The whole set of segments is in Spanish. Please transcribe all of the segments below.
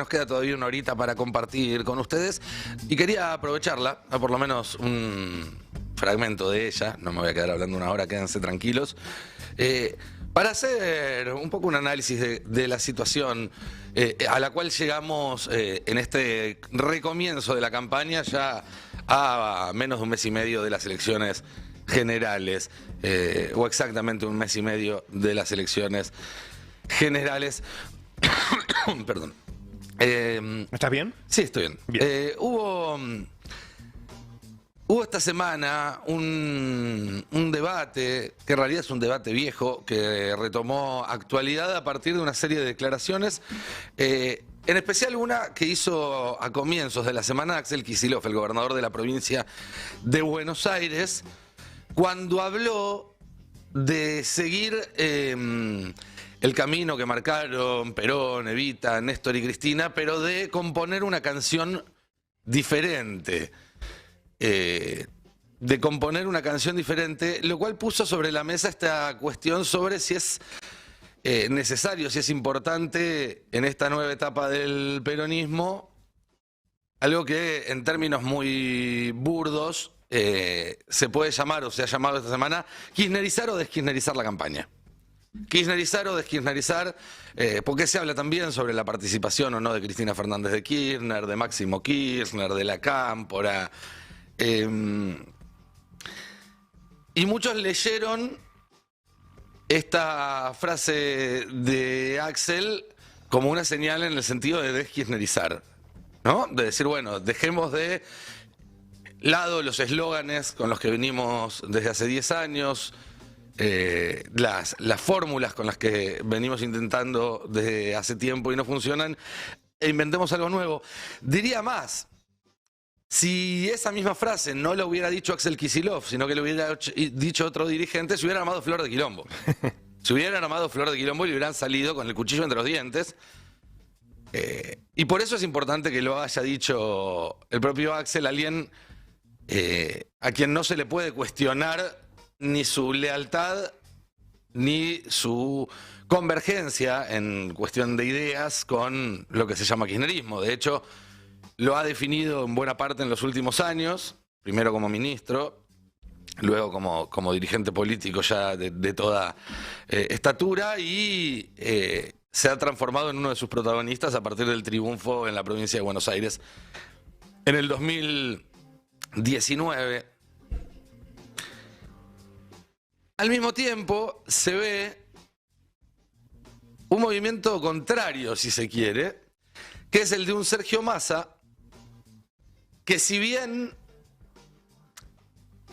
nos queda todavía una horita para compartir con ustedes y quería aprovecharla, a por lo menos un fragmento de ella, no me voy a quedar hablando una hora, quédense tranquilos, para hacer un poco un análisis de la situación a la cual llegamos en este recomienzo de la campaña ya a menos de un mes y medio de las elecciones generales, o exactamente un mes y medio de las elecciones generales. Perdón. ¿Estás bien? Sí, estoy bien. Bien. Hubo esta semana un debate, que en realidad es un debate viejo, que retomó actualidad a partir de una serie de declaraciones, en especial una que hizo a comienzos de la semana Axel Kicillof, el gobernador de la provincia de Buenos Aires, cuando habló de seguir el camino que marcaron Perón, Evita, Néstor y Cristina, pero de componer una canción diferente. Lo cual puso sobre la mesa esta cuestión sobre si es necesario, si es importante en esta nueva etapa del peronismo, algo que en términos muy burdos se puede llamar, o se ha llamado esta semana, kirchnerizar o deskirchnerizar la campaña. Kirchnerizar o deskirchnerizar, porque se habla también sobre la participación o no de Cristina Fernández de Kirchner, de Máximo Kirchner, de la Cámpora. Y muchos leyeron esta frase de Axel como una señal en el sentido de deskirchnerizar, ¿no? De decir, bueno, dejemos de lado los eslóganes con los que venimos desde hace 10 años, las fórmulas con las que venimos intentando desde hace tiempo y no funcionan, e inventemos algo nuevo. Diría más. Si esa misma frase no la hubiera dicho Axel Kicillof, sino que lo hubiera dicho otro dirigente, se hubiera armado Flor de Quilombo. Se hubieran armado Flor de Quilombo y hubieran salido con el cuchillo entre los dientes. Y por eso es importante que lo haya dicho el propio Axel, alguien a quien no se le puede cuestionar ni su lealtad ni su convergencia en cuestión de ideas con lo que se llama kirchnerismo. De hecho, lo ha definido en buena parte en los últimos años, primero como ministro, luego como dirigente político ya de toda estatura, y se ha transformado en uno de sus protagonistas a partir del triunfo en la provincia de Buenos Aires en el 2019. Al mismo tiempo se ve un movimiento contrario, si se quiere, que es el de un Sergio Massa, que si bien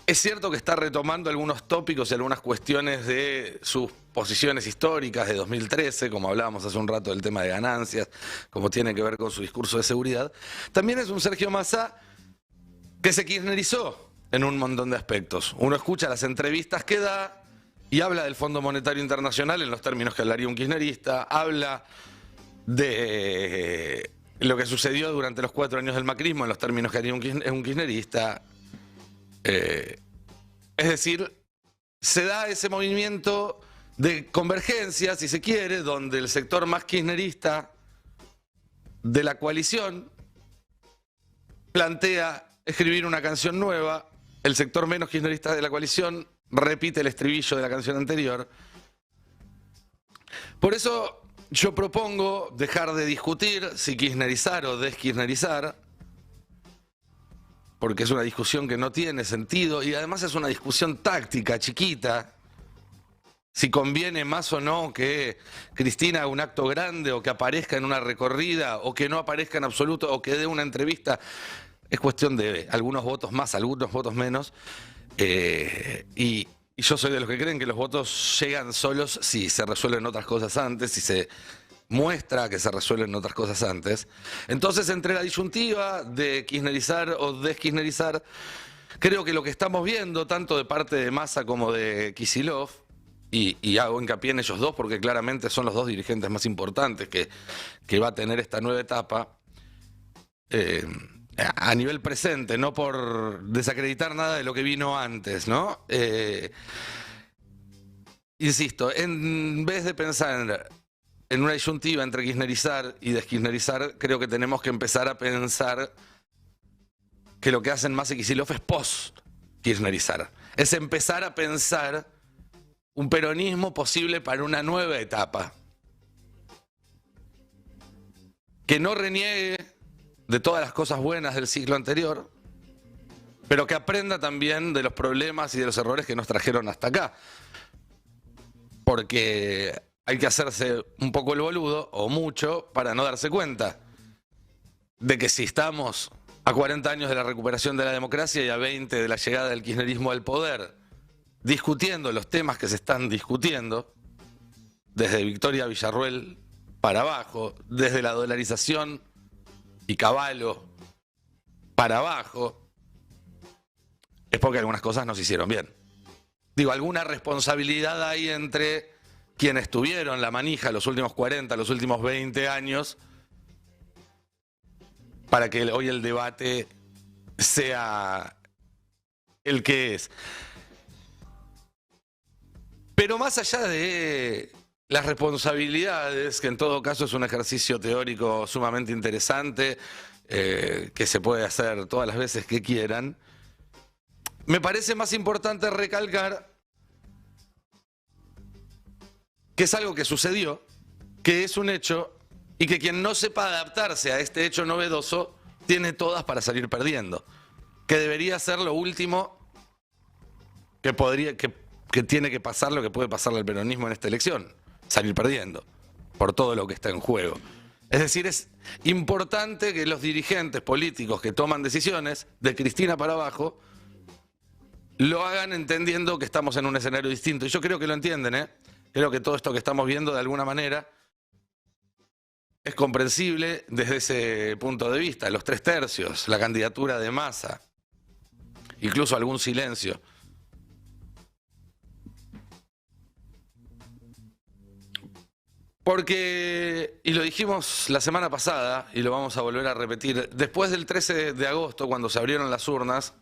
es cierto que está retomando algunos tópicos y algunas cuestiones de sus posiciones históricas de 2013, como hablábamos hace un rato del tema de ganancias, como tiene que ver con su discurso de seguridad, también es un Sergio Massa que se kirchnerizó en un montón de aspectos. Uno escucha las entrevistas que da y habla del Fondo Monetario Internacional en los términos que hablaría un kirchnerista, habla de lo que sucedió durante los 4 años del macrismo en los términos que haría un kirchnerista. Es decir, se da ese movimiento de convergencia, si se quiere, donde el sector más kirchnerista de la coalición plantea escribir una canción nueva, el sector menos kirchnerista de la coalición repite el estribillo de la canción anterior. Por eso yo propongo dejar de discutir si kirchnerizar o deskirchnerizar, porque es una discusión que no tiene sentido y además es una discusión táctica, chiquita. Si conviene más o no que Cristina haga un acto grande o que aparezca en una recorrida o que no aparezca en absoluto o que dé una entrevista, es cuestión de algunos votos más, algunos votos menos. Y yo soy de los que creen que los votos llegan solos si se resuelven otras cosas antes, si se muestra que se resuelven otras cosas antes. Entonces, entre la disyuntiva de kirchnerizar o deskirchnerizar, creo que lo que estamos viendo, tanto de parte de Massa como de Kicillof, y hago hincapié en ellos dos porque claramente son los dos dirigentes más importantes que va a tener esta nueva etapa, a nivel presente, no por desacreditar nada de lo que vino antes, ¿no? Insisto, en vez de pensar en una disyuntiva entre kirchnerizar y deskirchnerizar, creo que tenemos que empezar a pensar que lo que hacen Massa y Kicillof es post-kirchnerizar. Es empezar a pensar un peronismo posible para una nueva etapa. Que no reniegue de todas las cosas buenas del ciclo anterior, pero que aprenda también de los problemas y de los errores que nos trajeron hasta acá. Porque hay que hacerse un poco el boludo, o mucho, para no darse cuenta de que si estamos a 40 años de la recuperación de la democracia y a 20 de la llegada del kirchnerismo al poder, discutiendo los temas que se están discutiendo, desde Victoria Villarruel para abajo, desde la dolarización y Cavallo para abajo, es porque algunas cosas no se hicieron bien. Digo, alguna responsabilidad hay entre quienes tuvieron la manija los últimos 40, los últimos 20 años, para que hoy el debate sea el que es. Pero más allá de las responsabilidades, que en todo caso es un ejercicio teórico sumamente interesante, que se puede hacer todas las veces que quieran, me parece más importante recalcar que es algo que sucedió, que es un hecho, y que quien no sepa adaptarse a este hecho novedoso tiene todas para salir perdiendo. Que debería ser lo último que tiene que pasar, lo que puede pasarle al peronismo en esta elección, salir perdiendo, por todo lo que está en juego. Es decir, es importante que los dirigentes políticos que toman decisiones, de Cristina para abajo, lo hagan entendiendo que estamos en un escenario distinto. Y yo creo que lo entienden, ¿eh? Creo que todo esto que estamos viendo de alguna manera es comprensible desde ese punto de vista. Los 3/3, la candidatura de Massa, incluso algún silencio. Porque, y lo dijimos la semana pasada, y lo vamos a volver a repetir, después del 13 de agosto, cuando se abrieron las urnas,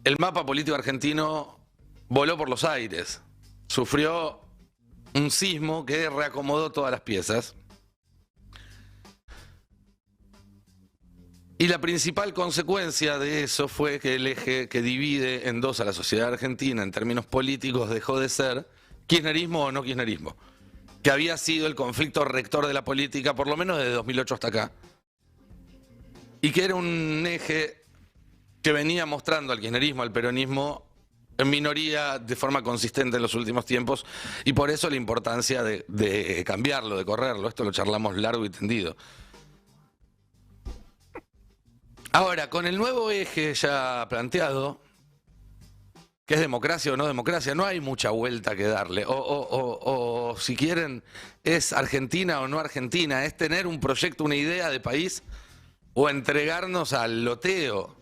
el mapa político argentino voló por los aires. Sufrió un sismo que reacomodó todas las piezas. Y la principal consecuencia de eso fue que el eje que divide en dos a la sociedad argentina en términos políticos dejó de ser kirchnerismo o no kirchnerismo, que había sido el conflicto rector de la política por lo menos desde 2008 hasta acá, y que era un eje que venía mostrando al kirchnerismo, al peronismo, en minoría de forma consistente en los últimos tiempos, y por eso la importancia de cambiarlo, de correrlo. Esto lo charlamos largo y tendido. Ahora, con el nuevo eje ya planteado, que es democracia o no democracia, no hay mucha vuelta que darle. O si quieren, es Argentina o no Argentina, es tener un proyecto, una idea de país, o entregarnos al loteo,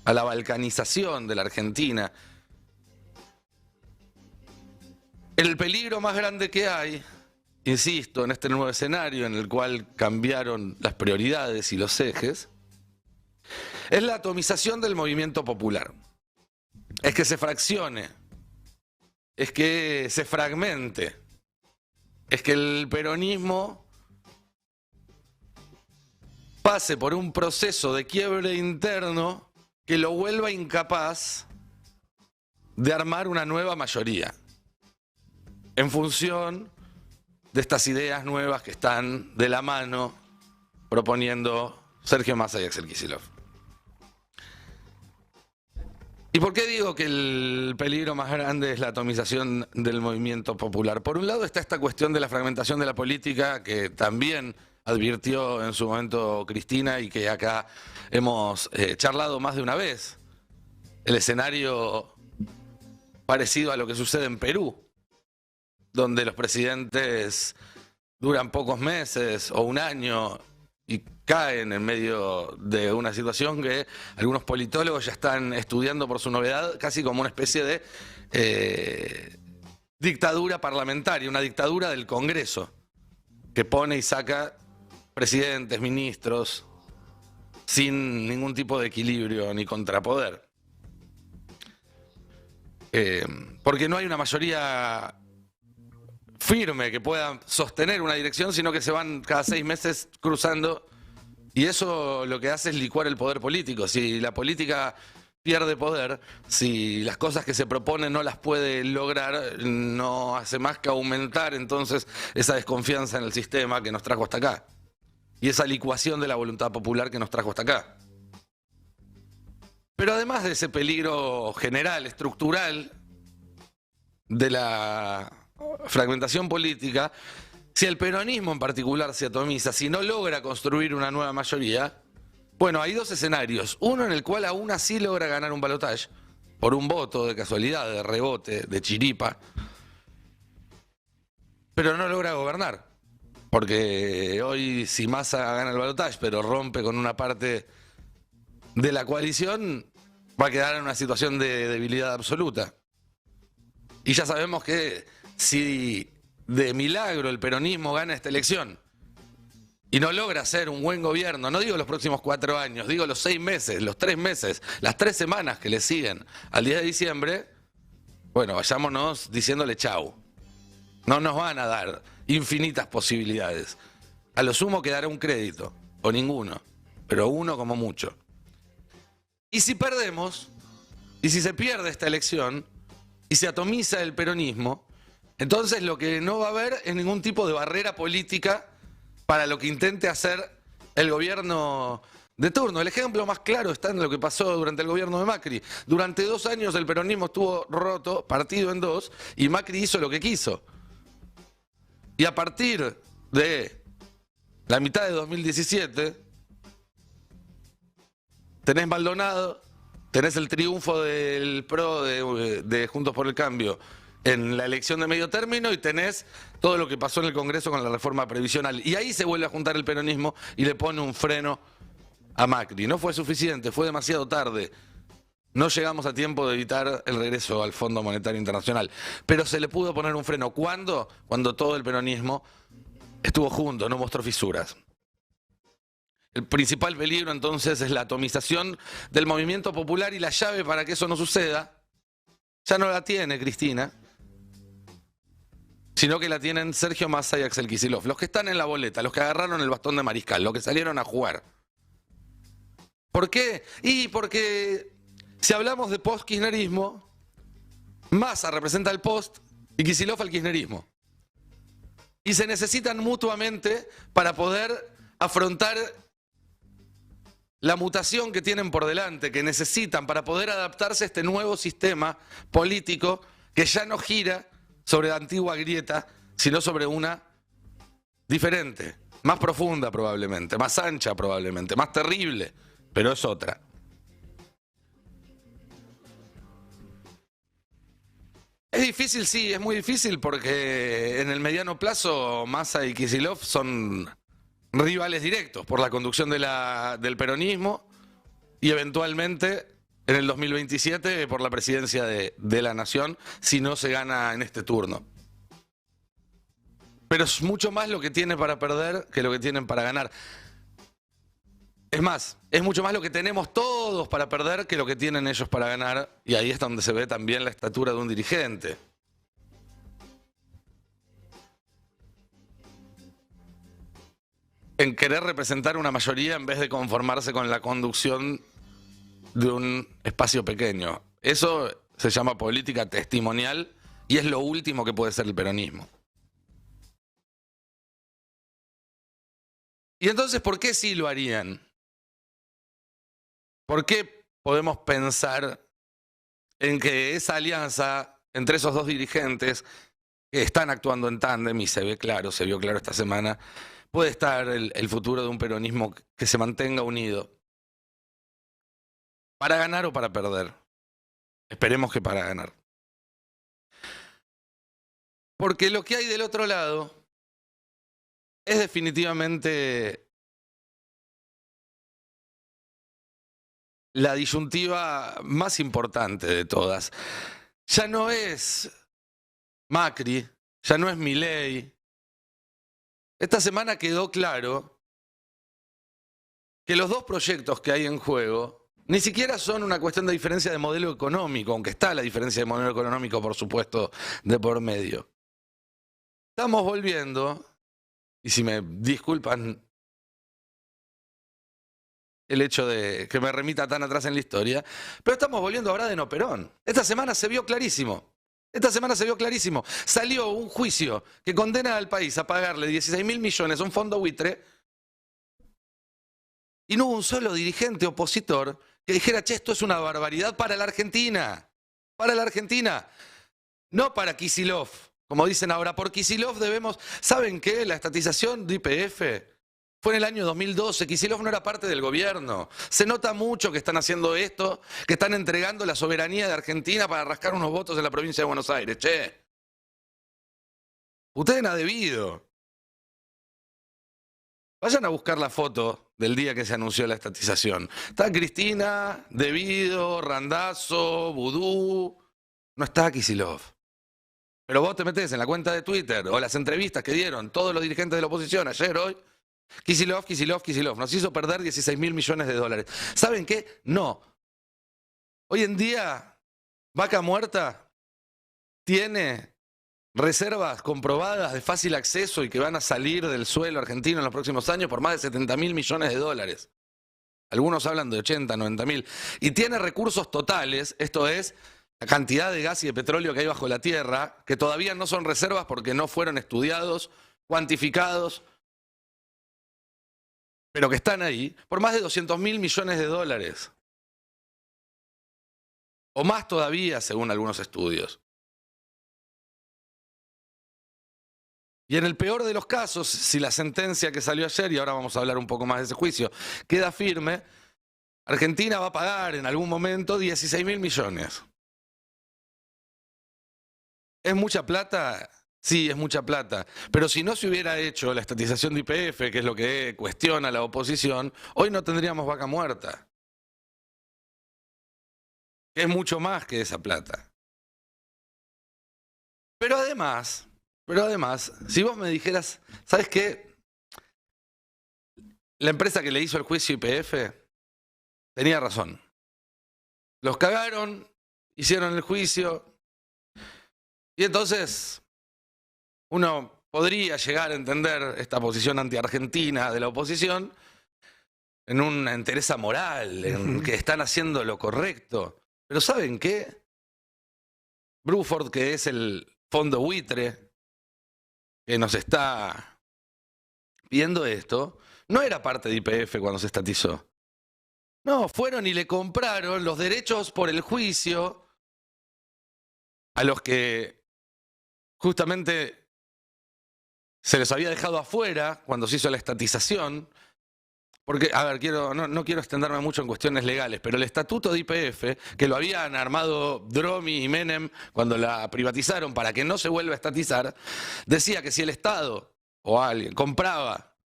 a la balcanización de la Argentina. El peligro más grande que hay, insisto, en este nuevo escenario en el cual cambiaron las prioridades y los ejes, es la atomización del movimiento popular. Es que se fraccione, es que se fragmente, es que el peronismo pase por un proceso de quiebre interno que lo vuelva incapaz de armar una nueva mayoría en función de estas ideas nuevas que están de la mano proponiendo Sergio Massa y Axel Kicillof. ¿Y por qué digo que el peligro más grande es la atomización del movimiento popular? Por un lado está esta cuestión de la fragmentación de la política, que también advirtió en su momento Cristina y que acá hemos charlado más de una vez. El escenario parecido a lo que sucede en Perú, donde los presidentes duran pocos meses o un año y caen en medio de una situación que algunos politólogos ya están estudiando por su novedad, casi como una especie de dictadura parlamentaria, una dictadura del Congreso, que pone y saca presidentes, ministros, sin ningún tipo de equilibrio ni contrapoder. Porque no hay una mayoría firme que pueda sostener una dirección, sino que se van cada 6 meses cruzando. Y eso lo que hace es licuar el poder político. Si la política pierde poder, si las cosas que se proponen no las puede lograr, no hace más que aumentar entonces esa desconfianza en el sistema que nos trajo hasta acá. Y esa licuación de la voluntad popular que nos trajo hasta acá. Pero además de ese peligro general, estructural, de la fragmentación política, si el peronismo en particular se atomiza, si no logra construir una nueva mayoría, bueno, hay dos escenarios. Uno en el cual aún así logra ganar un balotaje, por un voto de casualidad, de rebote, de chiripa, pero no logra gobernar. Porque hoy si Massa gana el balotaje, pero rompe con una parte de la coalición, va a quedar en una situación de debilidad absoluta. Y ya sabemos que si de milagro el peronismo gana esta elección y no logra hacer un buen gobierno, no digo los próximos 4 años, digo los 6 meses, los 3 meses, las 3 semanas que le siguen al 10 de diciembre, bueno, vayámonos diciéndole chau. No nos van a dar infinitas posibilidades. A lo sumo quedará un crédito, o ninguno, pero uno como mucho. Y si perdemos, y si se pierde esta elección, y se atomiza el peronismo, entonces lo que no va a haber es ningún tipo de barrera política para lo que intente hacer el gobierno de turno. El ejemplo más claro está en lo que pasó durante el gobierno de Macri. Durante 2 años el peronismo estuvo roto, partido en 2, y Macri hizo lo que quiso. Y a partir de la mitad de 2017, tenés Maldonado, tenés el triunfo del PRO de Juntos por el Cambio en la elección de medio término y tenés todo lo que pasó en el Congreso con la reforma previsional. Y ahí se vuelve a juntar el peronismo y le pone un freno a Macri. No fue suficiente, fue demasiado tarde. No llegamos a tiempo de evitar el regreso al Fondo Monetario Internacional. Pero se le pudo poner un freno. ¿Cuándo? Cuando todo el peronismo estuvo junto, no mostró fisuras. El principal peligro entonces es la atomización del movimiento popular y la llave para que eso no suceda ya no la tiene Cristina, sino que la tienen Sergio Massa y Axel Kicillof, los que están en la boleta, los que agarraron el bastón de mariscal, los que salieron a jugar. ¿Por qué? Y porque si hablamos de post-kirchnerismo, Massa representa el post y Kicillof al kirchnerismo. Y se necesitan mutuamente para poder afrontar la mutación que tienen por delante, que necesitan para poder adaptarse a este nuevo sistema político que ya no gira sobre la antigua grieta, sino sobre una diferente, más profunda probablemente, más ancha probablemente, más terrible, pero es otra. Es difícil, sí, es muy difícil porque en el mediano plazo Massa y Kicillof son rivales directos por la conducción del peronismo y eventualmente en el 2027 por la presidencia de la nación si no se gana en este turno. Pero es mucho más lo que tiene para perder que lo que tienen para ganar. Es más, es mucho más lo que tenemos todos para perder que lo que tienen ellos para ganar, y ahí es donde se ve también la estatura de un dirigente. En querer representar una mayoría en vez de conformarse con la conducción de un espacio pequeño. Eso se llama política testimonial y es lo último que puede ser el peronismo. Y entonces, ¿por qué sí lo harían? ¿Por qué podemos pensar en que esa alianza entre esos dos dirigentes que están actuando en tándem y se vio claro esta semana, puede estar el futuro de un peronismo que se mantenga unido? ¿Para ganar o para perder? Esperemos que para ganar. Porque lo que hay del otro lado es definitivamente la disyuntiva más importante de todas. Ya no es Macri, ya no es Milei. Esta semana quedó claro que los dos proyectos que hay en juego ni siquiera son una cuestión de diferencia de modelo económico, aunque está la diferencia de modelo económico, por supuesto, de por medio. estamos volviendo, y si me disculpan el hecho de que me remita tan atrás en la historia, pero estamos volviendo ahora de Noperón. Esta semana se vio clarísimo. Salió un juicio que condena al país a pagarle 16.000 millones a un fondo buitre y no hubo un solo dirigente opositor que dijera, che, esto es una barbaridad para la Argentina. Para la Argentina. No para Kicillof, como dicen ahora. Por Kicillof debemos... ¿Saben qué? La estatización de YPF fue en el año 2012. Kicillof no era parte del gobierno. Se nota mucho que están haciendo esto, que están entregando la soberanía de Argentina para rascar unos votos en la provincia de Buenos Aires. Che, ustedes han debido. Vayan a buscar la foto del día que se anunció la estatización. Está Cristina, Devido, Randazzo, Vudú. No está Kicillof. Pero vos te metés en la cuenta de Twitter o las entrevistas que dieron todos los dirigentes de la oposición ayer, hoy. Kicillof. Nos hizo perder 16.000 millones de dólares. ¿Saben qué? No. Hoy en día, Vaca Muerta tiene reservas comprobadas de fácil acceso y que van a salir del suelo argentino en los próximos años por más de 70.000 millones de dólares. Algunos hablan de 80, 90.000. Y tiene recursos totales, esto es, la cantidad de gas y de petróleo que hay bajo la tierra, que todavía no son reservas porque no fueron estudiados, cuantificados, pero que están ahí, por más de 200.000 millones de dólares. O más todavía, según algunos estudios. Y en el peor de los casos, si la sentencia que salió ayer, y ahora vamos a hablar un poco más de ese juicio, queda firme, Argentina va a pagar en algún momento 16.000 millones. ¿Es mucha plata? Sí, es mucha plata. Pero si no se hubiera hecho la estatización de YPF, que es lo que cuestiona la oposición, hoy no tendríamos Vaca Muerta. Es mucho más que esa plata. Pero además, si vos me dijeras, ¿sabes qué? La empresa que le hizo el juicio YPF tenía razón. Los cagaron, hicieron el juicio, y entonces uno podría llegar a entender esta posición anti-argentina de la oposición en una entereza moral, en que están haciendo lo correcto. Pero ¿saben qué? Bruford, que es el fondo buitre que nos está pidiendo esto, no era parte de YPF cuando se estatizó. No, fueron y le compraron los derechos por el juicio a los que justamente se les había dejado afuera cuando se hizo la estatización. Porque, a ver, no quiero extenderme mucho en cuestiones legales, pero el estatuto de YPF, que lo habían armado Dromi y Menem cuando la privatizaron para que no se vuelva a estatizar, decía que si el Estado o alguien compraba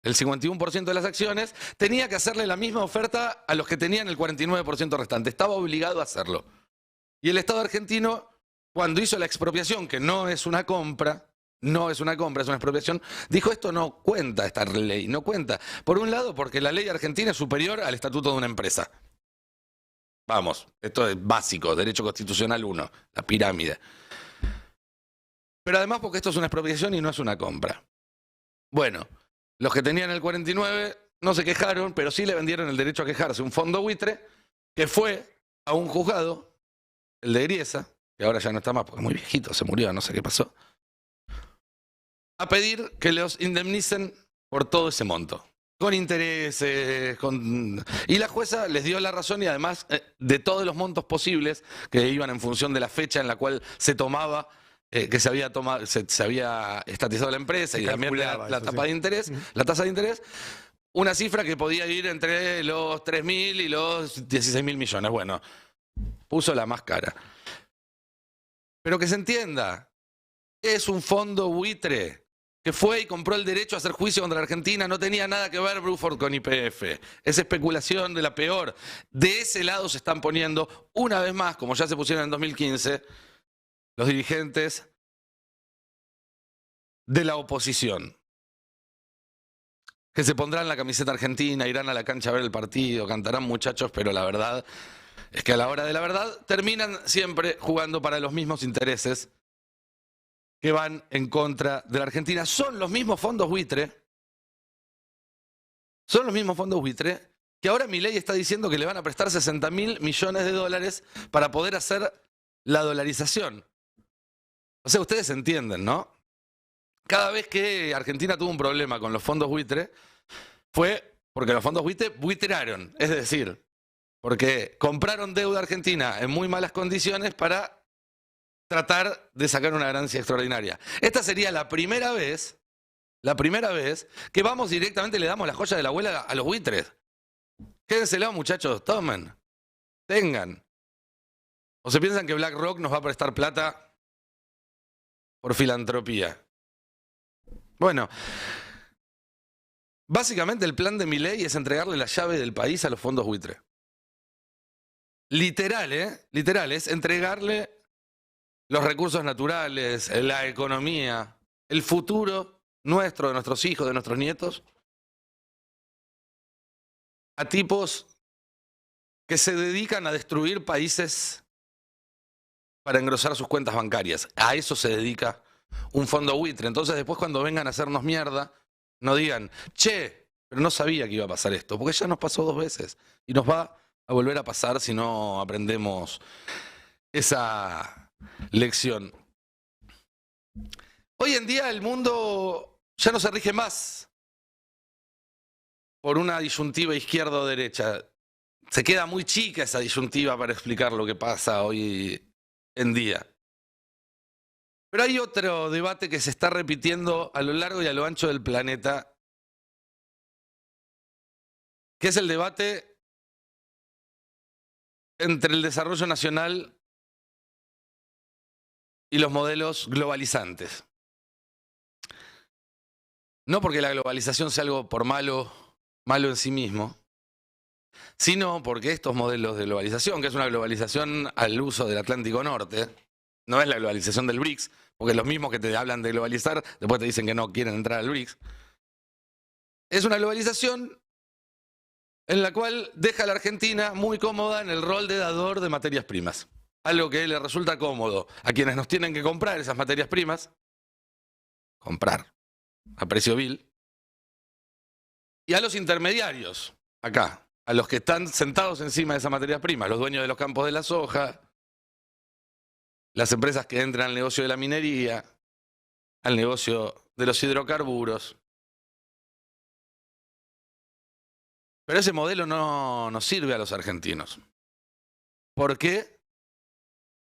el 51% de las acciones, tenía que hacerle la misma oferta a los que tenían el 49% restante. Estaba obligado a hacerlo. Y el Estado argentino, cuando hizo la expropiación, que no es una compra, es una expropiación, dijo esto no cuenta, esta ley, no cuenta. Por un lado, porque la ley argentina es superior al estatuto de una empresa. Vamos, esto es básico, derecho constitucional 1, la pirámide. Pero además porque esto es una expropiación y no es una compra. Bueno, los que tenían el 49 no se quejaron, pero sí le vendieron el derecho a quejarse. Un fondo buitre que fue a un juzgado, el de Griesa, que ahora ya no está más porque es muy viejito, se murió, no sé qué pasó, a pedir que los indemnicen por todo ese monto, con intereses, y la jueza les dio la razón y además de todos los montos posibles que iban en función de la fecha en la cual se tomaba, que se había estatizado la empresa y también la tasa de interés, la tasa de interés, una cifra que podía ir entre los 3.000 y los 16.000 millones. Bueno, puso la más cara. Pero que se entienda, es un fondo buitre que fue y compró el derecho a hacer juicio contra la Argentina. No tenía nada que ver Bruford con YPF. Es especulación de la peor. De ese lado se están poniendo, una vez más, como ya se pusieron en 2015, los dirigentes de la oposición. Que se pondrán la camiseta argentina, irán a la cancha a ver el partido, cantarán muchachos, pero la verdad es que a la hora de la verdad terminan siempre jugando para los mismos intereses que van en contra de la Argentina. Son los mismos fondos buitre, que ahora Milei está diciendo que le van a prestar 60.000 millones de dólares para poder hacer la dolarización. O sea, ustedes entienden, ¿no? Cada vez que Argentina tuvo un problema con los fondos buitre, fue porque los fondos buitre buitrearon, es decir, porque compraron deuda argentina en muy malas condiciones para tratar de sacar una ganancia extraordinaria. Esta sería la primera vez que vamos directamente y le damos la joya de la abuela a los buitres. Quédenselo, muchachos, tomen, tengan. ¿O se piensan que BlackRock nos va a prestar plata por filantropía? Bueno, básicamente el plan de Milei es entregarle la llave del país a los fondos buitre. Literal, ¿eh? Literal, es entregarle los recursos naturales, la economía, el futuro nuestro, de nuestros hijos, de nuestros nietos, a tipos que se dedican a destruir países para engrosar sus cuentas bancarias. A eso se dedica un fondo buitre. Entonces después cuando vengan a hacernos mierda, no digan, che, pero no sabía que iba a pasar esto, porque ya nos pasó 2 veces y nos va a volver a pasar si no aprendemos esa lección. Hoy en día el mundo ya no se rige más por una disyuntiva izquierda o derecha. Se queda muy chica esa disyuntiva para explicar lo que pasa hoy en día. Pero hay otro debate que se está repitiendo a lo largo y a lo ancho del planeta, que es el debate entre el desarrollo nacional y los modelos globalizantes. No porque la globalización sea algo por malo en sí mismo, sino porque estos modelos de globalización, que es una globalización al uso del Atlántico Norte, no es la globalización del BRICS, porque los mismos que te hablan de globalizar, después te dicen que no quieren entrar al BRICS. Es una globalización en la cual deja a la Argentina muy cómoda en el rol de dador de materias primas. Algo que le resulta cómodo a quienes nos tienen que comprar esas materias primas, comprar a precio vil, y a los intermediarios, acá, a los que están sentados encima de esa materia prima, los dueños de los campos de la soja, las empresas que entran al negocio de la minería, al negocio de los hidrocarburos. Pero ese modelo no nos sirve a los argentinos. ¿Por qué?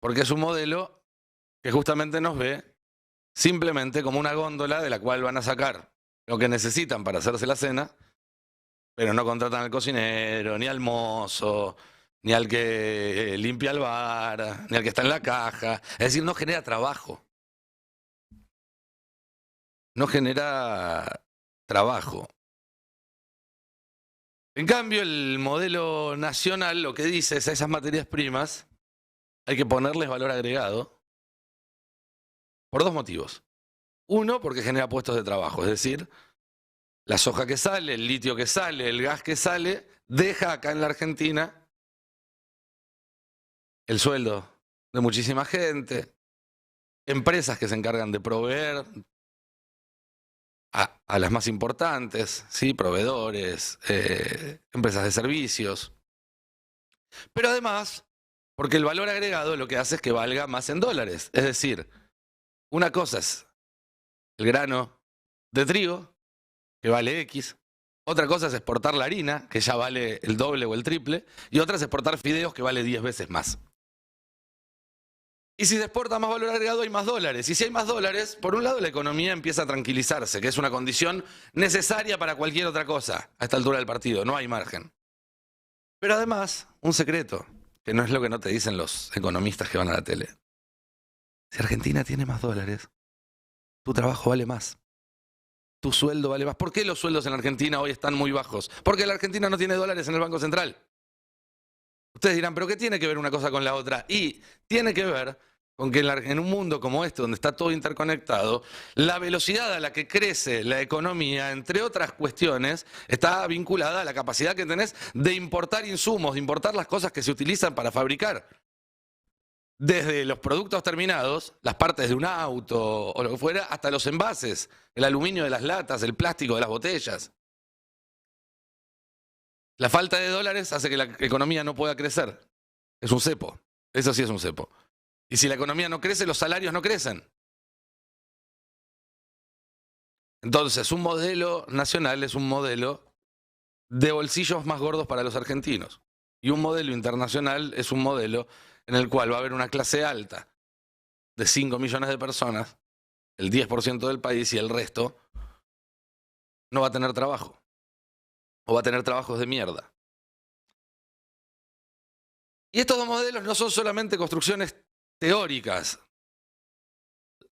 Porque es un modelo que justamente nos ve simplemente como una góndola de la cual van a sacar lo que necesitan para hacerse la cena, pero no contratan al cocinero, ni al mozo, ni al que limpia el bar, ni al que está en la caja. Es decir, no genera trabajo. No genera trabajo. En cambio, el modelo nacional lo que dice es a esas materias primas hay que ponerles valor agregado por 2 motivos. Uno, porque genera puestos de trabajo, es decir, la soja que sale, el litio que sale, el gas que sale, deja acá en la Argentina el sueldo de muchísima gente, empresas que se encargan de proveer a las más importantes, ¿sí? Proveedores, empresas de servicios. Pero además, porque el valor agregado lo que hace es que valga más en dólares. Es decir, una cosa es el grano de trigo, que vale X. Otra cosa es exportar la harina, que ya vale el doble o el triple. Y otra es exportar fideos, que vale 10 veces más. Y si se exporta más valor agregado, hay más dólares. Y si hay más dólares, por un lado la economía empieza a tranquilizarse, que es una condición necesaria para cualquier otra cosa a esta altura del partido. No hay margen. Pero además, un secreto, que no es lo que no te dicen los economistas que van a la tele. Si Argentina tiene más dólares, tu trabajo vale más. Tu sueldo vale más. ¿Por qué los sueldos en Argentina hoy están muy bajos? Porque la Argentina no tiene dólares en el Banco Central. Ustedes dirán, ¿pero qué tiene que ver una cosa con la otra? Y tiene que ver con que en un mundo como este, donde está todo interconectado, la velocidad a la que crece la economía, entre otras cuestiones, está vinculada a la capacidad que tenés de importar insumos, de importar las cosas que se utilizan para fabricar. desde los productos terminados, las partes de un auto o lo que fuera, hasta los envases, el aluminio de las latas, el plástico de las botellas. La falta de dólares hace que la economía no pueda crecer. Es un cepo. Eso sí es un cepo. Y si la economía no crece, los salarios no crecen. Entonces, un modelo nacional es un modelo de bolsillos más gordos para los argentinos. Y un modelo internacional es un modelo en el cual va a haber una clase alta de 5 millones de personas, el 10% del país, y el resto no va a tener trabajo. O va a tener trabajos de mierda. Y estos dos modelos no son solamente construcciones teóricas.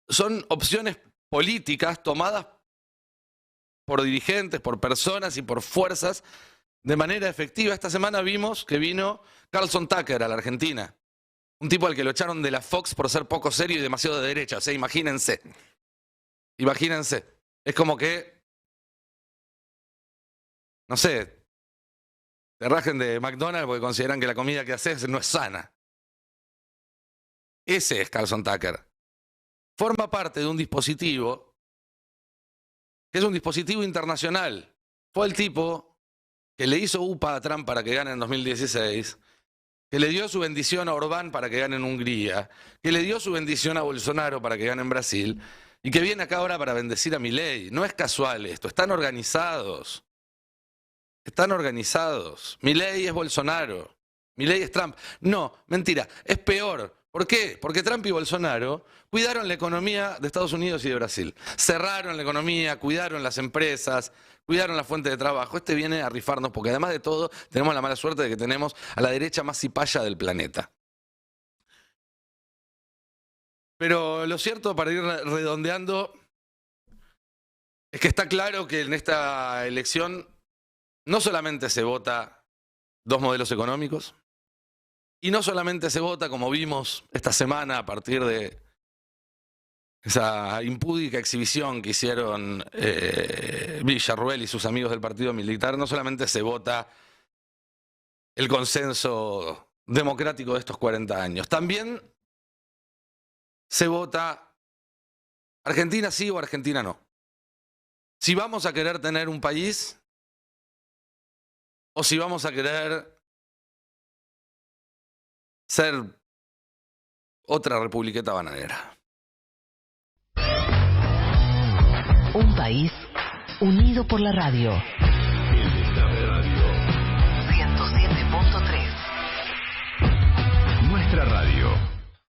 Son opciones políticas tomadas por dirigentes, por personas y por fuerzas de manera efectiva. Esta semana vimos que vino Carlson Tucker a la Argentina. Un tipo al que lo echaron de la Fox por ser poco serio y demasiado de derecha. O sea, imagínense. Imagínense. Es como que, no sé, te rajen de McDonald's porque consideran que la comida que haces no es sana. Ese es Carlson Tucker. Forma parte de un dispositivo que es un dispositivo internacional. Fue el tipo que le hizo UPA a Trump para que gane en 2016, que le dio su bendición a Orbán para que gane en Hungría, que le dio su bendición a Bolsonaro para que gane en Brasil, y que viene acá ahora para bendecir a Milei. No es casual esto, están organizados. Están organizados. Milei es Bolsonaro, Milei es Trump. No, mentira, es peor. ¿Por qué? Porque Trump y Bolsonaro cuidaron la economía de Estados Unidos y de Brasil. Cerraron la economía, cuidaron las empresas, cuidaron la fuente de trabajo. Este viene a rifarnos porque además de todo tenemos la mala suerte de que tenemos a la derecha más cipaya del planeta. Pero lo cierto, para ir redondeando, es que está claro que en esta elección no solamente se vota dos modelos económicos, y no solamente se vota, como vimos esta semana a partir de esa impúdica exhibición que hicieron Villarruel y sus amigos del Partido Militar, no solamente se vota el consenso democrático de estos 40 años, también se vota Argentina sí o Argentina no. Si vamos a querer tener un país o si vamos a querer ser otra republiqueta bananera. Un país unido por la radio. El Destape Radio. 107.3. Nuestra radio.